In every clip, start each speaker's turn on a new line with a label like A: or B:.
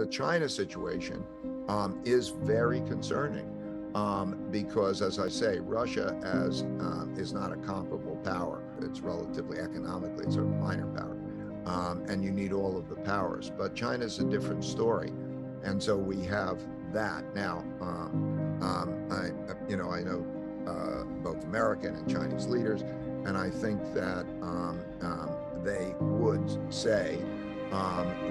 A: The China situation is very concerning because, as I say, Russia is not a comparable power. It's relatively economically, it's a minor power, and you need all of the powers. But China's a different story, and so we have that now. I know both American and Chinese leaders, and I think that they would say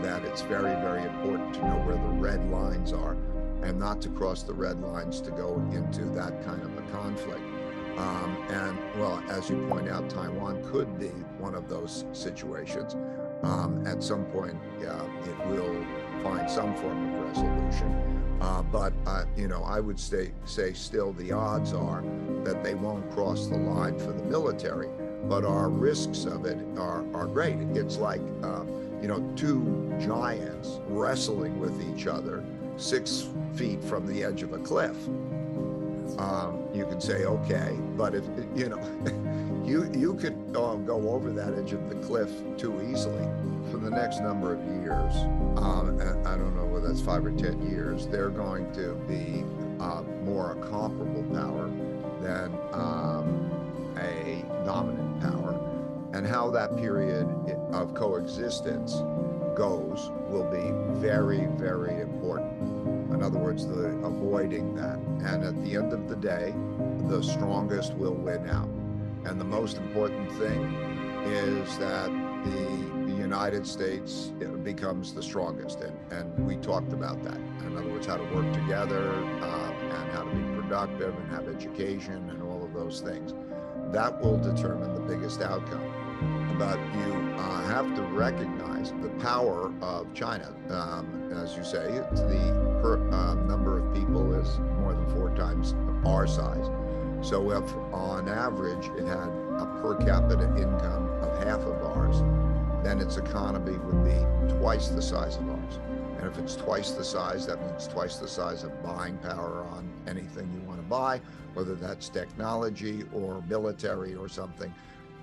A: that it's very, very important to know where the red lines are and not to cross the red lines to go into that kind of a conflict. And well, as you point out, Taiwan could be one of those situations. At some point, it will find some form of resolution. But I would say still the odds are that they won't cross the line for the military, but our risks of it are great. It's like, two giants wrestling with each other 6 feet from the edge of a cliff. You could say, okay, but if, you could go over that edge of the cliff too easily. For the next number of years, I don't know whether that's 5 or 10 years, they're going to be more a comparable power than a dominant power. And how that period of coexistence goes will be very, very important. In other words, avoiding that. And at the end of the day, the strongest will win out. And the most important thing is that the United States becomes the strongest. And we talked about that. In other words, how to work together and how to be productive and have education and all of those things. That will determine the biggest outcome. But you have to recognize the power of China. As you say, the number of people is more than 4 times our size. So if on average it had a per capita income of half of ours, then its economy would be twice the size of ours. And if it's twice the size, that means twice the size of buying power on anything you want to buy, whether that's technology or military or something.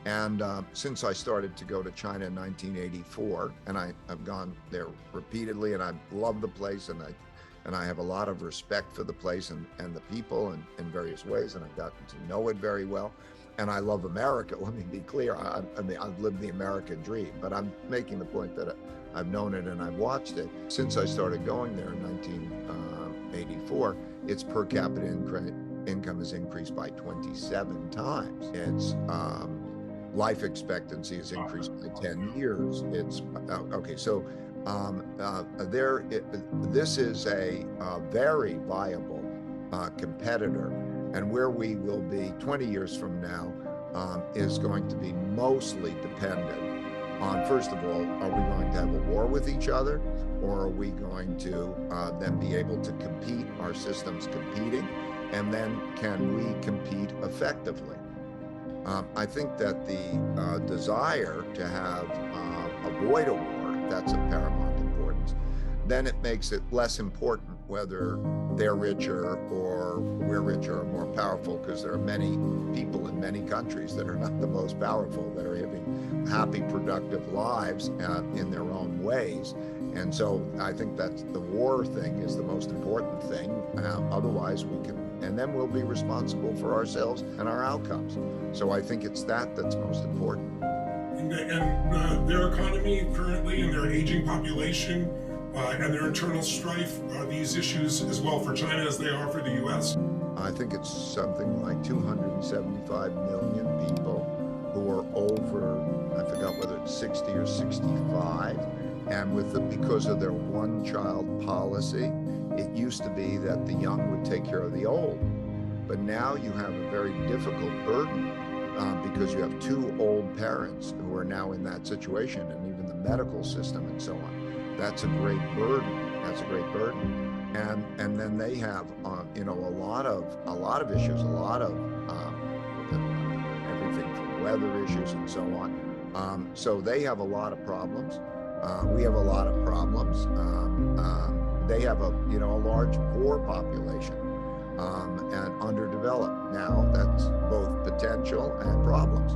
A: And since I started to go to China in 1984, and I've gone there repeatedly, and I love the place, and I have a lot of respect for the place and the people in various ways, and I've gotten to know it very well. And I love America. Let me be clear. I've lived the American dream, but I'm making the point that I've known it and I've watched it. Since I started going there in 1984, its per capita income has increased by 27 times. Its life expectancy has increased by 10 years. It's okay. So this is a very viable competitor, and where we will be 20 years from now is going to be mostly dependent on, first of all, are we going to have a war with each other, or are we going to then be able to compete, our systems competing, and then can we compete effectively? I think that the desire to avoid a war, that's of paramount importance. Then it makes it less important whether they're richer or we're richer or more powerful, because there are many people in many countries that are not the most powerful, that are having happy, productive lives in their own ways. And so I think that the war thing is the most important thing. Otherwise we can, and then we'll be responsible for ourselves and our outcomes. So I think it's that's most important.
B: And their economy currently and their aging population and their internal strife, are these issues as well for China as they are for the U.S.?
A: I think it's something like 275 million people who are over, I forgot whether it's 60 or 65. And because of their one-child policy, it used to be that the young would take care of the old. But now you have a very difficult burden because you have 2 old parents who are now in that situation, and even the medical system and so on. That's a great burden. That's a great burden. And then they have, a lot of issues, a lot of everything from weather issues and so on. So they have a lot of problems. We have a lot of problems. They have a large poor population and underdeveloped. Now that's both potential and problems.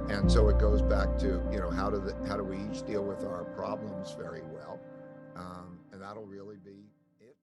A: And so it goes back to, how do we each deal with our problems very well. and that'll really be it.